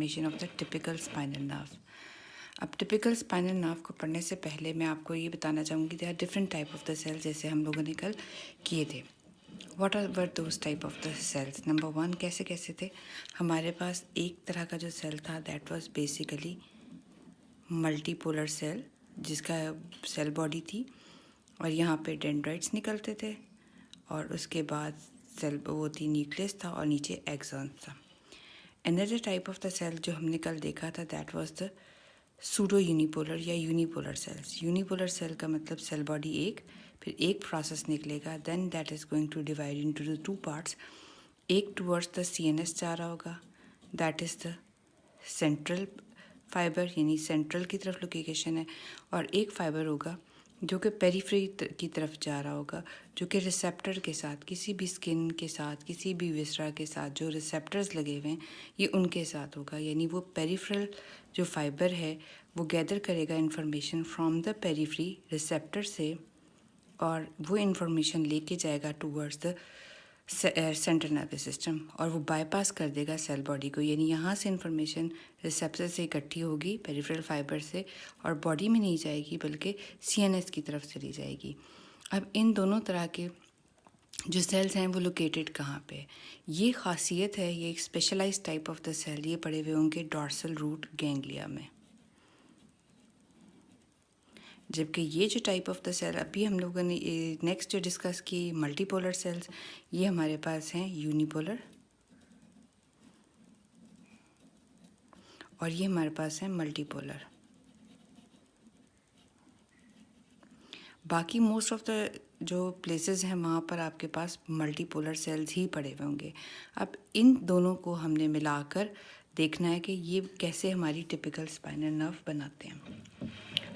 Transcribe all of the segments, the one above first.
Formation of the typical spinal nerve. अब typical spinal nerve को पढ़ने से पहले मैं आपको ये बताना चाहूँगी there are different type of the cell, जैसे हम लोगों ने कल किए थे। What are were those type of the cells? Number 1 कैसे कैसे थे हमारे पास? एक तरह का जो सेल था that was basically multipolar cell, जिसका सेल बॉडी थी और यहाँ पे डेंड्राइट्स निकलते थे और उसके बाद सेल वो थी न्यूक्लियस था और नीचे एक्सॉन था। Another type of the cell जो हमने कल देखा था that was the pseudo unipolar या यूनिपोलर सेल्स। यूनिपोलर सेल का मतलब सेल बॉडी एक, फिर एक प्रोसेस निकलेगा, then that is going to divide into the two parts. एक टुवर्ड्स द सीएनएस जा रहा होगा, that is the central fibre, यानी सेंट्रल की तरफ लोकेशन है, और एक फाइबर होगा जो कि पेरिफेरी की तरफ जा रहा होगा, जो कि रिसेप्टर के साथ, किसी भी स्किन के साथ, किसी भी विसरा के साथ जो रिसेप्टर्स लगे हुए हैं ये उनके साथ होगा। यानी वो पेरिफेरल जो फाइबर है वो गैदर करेगा information from the periphery receptor से, और वो इंफॉर्मेशन लेके जाएगा towards the central nervous system, और वो बाईपास कर देगा सेल बॉडी को। यानी यहाँ से इंफॉर्मेशन रिसेप्टर से इकट्ठी होगी पेरिफेरल फाइबर से, और बॉडी में नहीं जाएगी बल्कि सीएनएस की तरफ चली जाएगी। अब इन दोनों तरह के जो सेल्स हैं वो लोकेटेड कहाँ पे? ये खासियत है, ये एक specialised type of the cell, ये पड़े हुए होंगे डॉर्सल रूट गैंग्लिया में। जबकि ये जो टाइप ऑफ द सेल अभी हम लोगों ने नेक्स्ट जो डिस्कस की मल्टीपोलर सेल्स, ये हमारे पास हैं यूनिपोलर, और ये हमारे पास है मल्टीपोलर। बाकी मोस्ट ऑफ द जो प्लेसेस हैं वहाँ पर आपके पास मल्टीपोलर सेल्स ही पड़े हुए होंगे। अब इन दोनों को हमने मिलाकर देखना है कि ये कैसे हमारी टिपिकल स्पाइनल नर्व बनाते हैं।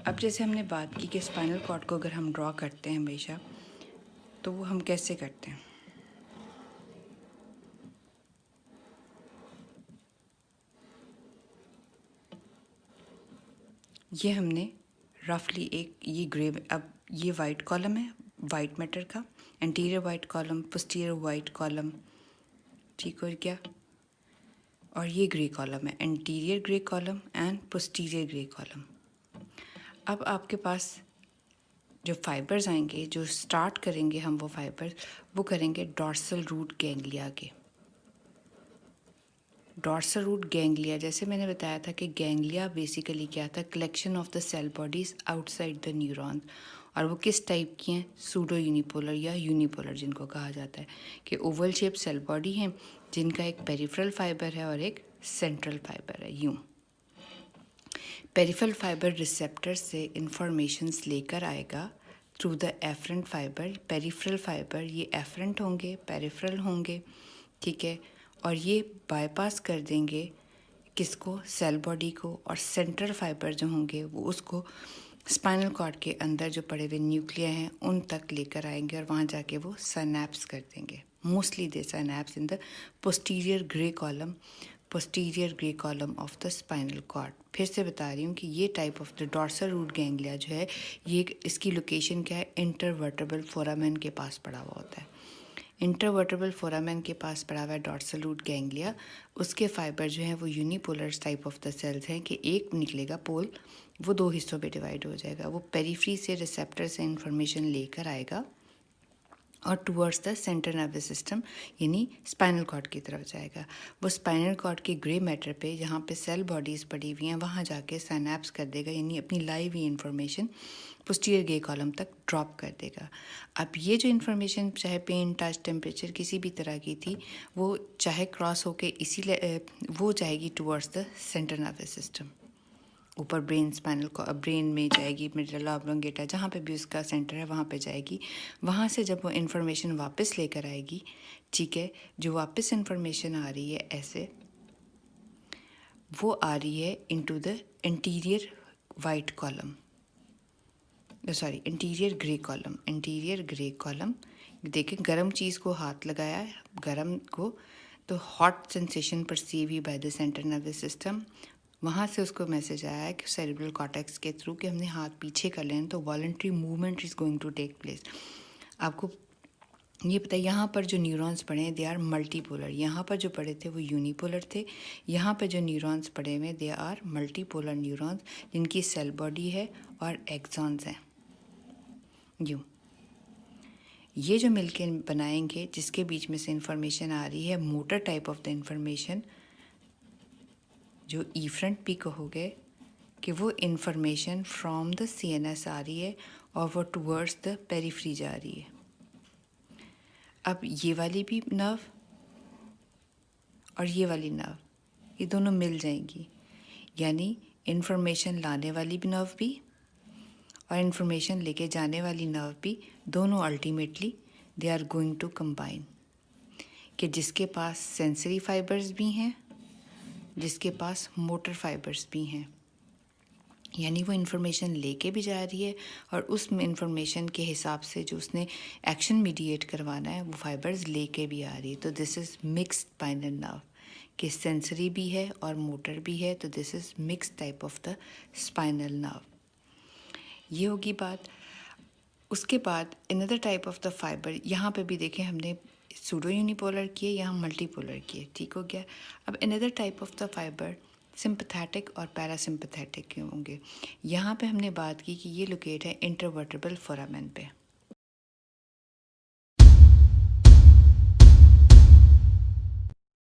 अब जैसे हमने बात की कि स्पाइनल कॉर्ड को अगर हम ड्रॉ करते हैं हमेशा, तो वो हम कैसे करते हैं? ये हमने रफली एक ये ग्रे, अब ये वाइट कॉलम है वाइट मैटर का, anterior white column, posterior white column, ठीक हो गया, और ये ग्रे कॉलम है, anterior grey column and posterior grey column. अब आपके पास जो फाइबर्स आएंगे, जो स्टार्ट करेंगे हम वो फाइबर्स, वो करेंगे डॉर्सल रूट गैंग्लिया के। डॉर्सल रूट गैंग्लिया, जैसे मैंने बताया था कि गैंग्लिया बेसिकली क्या था? Collection of the cell bodies outside the neurons, और वो किस टाइप की हैं? सूडो यूनिपोलर या यूनिपोलर जिनको कहा जाता है, कि ओवल शेप सेल बॉडी हैं जिनका एक पेरिफेरल फाइबर है और एक सेंट्रल फाइबर है। यूँ पेरिफेरल फाइबर रिसेप्टर से इंफॉर्मेशंस लेकर आएगा through the afferent fibre. Peripheral fibre ये एफरेंट होंगे, पेरिफेरल होंगे, ठीक है, और ये बाईपास कर देंगे किसको? सेल बॉडी को, और सेंट्रल फाइबर जो होंगे वो उसको स्पाइनल कॉर्ड के अंदर जो पड़े हुए न्यूक्लिया हैं उन तक लेकर आएंगे, और वहाँ जाके वो साइनैप्स कर देंगे। Mostly they synapse in the posterior grey column, posterior grey column of the spinal cord. फिर से बता रही हूँ कि ये type of the dorsal root ganglia जो है, ये इसकी लोकेशन क्या है? इंटरवर्टेब्रल फोरामेन के पास पड़ा हुआ होता है। इंटरवर्टेब्रल फोरामेन के पास पड़ा हुआ है डॉर्सल रूट गैंग्लिया। उसके फाइबर जो हैं वो unipolar type of the cells हैं, कि एक निकलेगा पोल, वो दो हिस्सों पे डिवाइड हो जाएगा। वो पेरिफेरी से रिसेप्टर से इंफॉर्मेशन लेकर आएगा और towards the central nervous system यानी स्पाइनल कॉर्ड की तरफ जाएगा। वो स्पाइनल कॉर्ड के ग्रे मैटर पे जहाँ पे सेल बॉडीज़ पड़ी हुई हैं वहाँ जाके साइनैप्स कर देगा, यानी अपनी लाइव हुई इंफॉर्मेशन पोस्टीरियर ग्रे कॉलम तक ड्रॉप कर देगा। अब ये जो इन्फॉर्मेशन चाहे पेन, टच, टेम्परेचर किसी भी तरह की थी, वो चाहे क्रॉस होके वो जाएगी towards the central nervous system. ऊपर ब्रेन, स्पाइनल को ब्रेन में जाएगी, मेडुला ऑब्लोंगेटा जहाँ पे भी उसका सेंटर है वहाँ पे जाएगी। वहाँ से जब वो इन्फॉर्मेशन वापस लेकर आएगी, ठीक है, जो वापस इन्फॉर्मेशन आ रही है ऐसे, वो आ रही है into the interior white column, sorry interior grey column, interior grey column. देखें गर्म चीज़ को हाथ लगाया है, गर्म को, तो hot sensation perceive he by the central nervous system. वहाँ से उसको मैसेज आया है कि सेरेब्रल कॉर्टेक्स के थ्रू कि हमने हाथ पीछे कर लें, तो voluntary movement is going to take place. आपको ये पता है यहाँ पर जो न्यूरॉन्स पड़े हैं दे आर मल्टीपोलर, यहाँ पर जो पड़े थे वो यूनिपोलर थे, यहाँ पर जो न्यूरॉन्स पड़े हुए दे आर मल्टीपोलर न्यूरॉन्स जिनकी सेल बॉडी है और एक्सॉन्स हैं। यूँ ये जो मिलके बनाएंगे जिसके बीच में से इंफॉर्मेशन आ रही है motor type of the information, जो ईफ्रंट भी कहोगे कि वो इंफॉर्मेशन फ्रॉम द सीएनएस आ रही है और वो टूवर्ड्स द पेरिफ्री जा रही है। अब ये वाली भी नर्व और ये वाली नर्व ये दोनों मिल जाएंगी, यानी इंफॉर्मेशन लाने वाली भी नर्व भी और इंफॉर्मेशन लेके जाने वाली नर्व भी, दोनों ultimately they are going to combine, कि जिसके पास सेंसरी फाइबर्स भी हैं, जिसके पास मोटर फाइबर्स भी हैं, यानी वो इन्फॉर्मेशन लेके भी जा रही है और उस इन्फॉर्मेशन के हिसाब से जो उसने एक्शन मीडिएट करवाना है वो फाइबर्स लेके भी आ रही है। तो this is mixed spinal nerve, कि सेंसरी भी है और मोटर भी है, तो this is mix type of the spinal nerve. ये होगी बात। उसके बाद another type of the fibre, यहाँ पे भी देखें हमने सूडो यूनिपोलर किए, यहाँ मल्टीपोलर किए, ठीक हो गया। अब another type of the fibre sympathetic और पैरासिम्पथेटिक के होंगे। यहाँ पे हमने बात की कि ये लोकेट है इंटरवर्टेब्रल फोरामेन पे,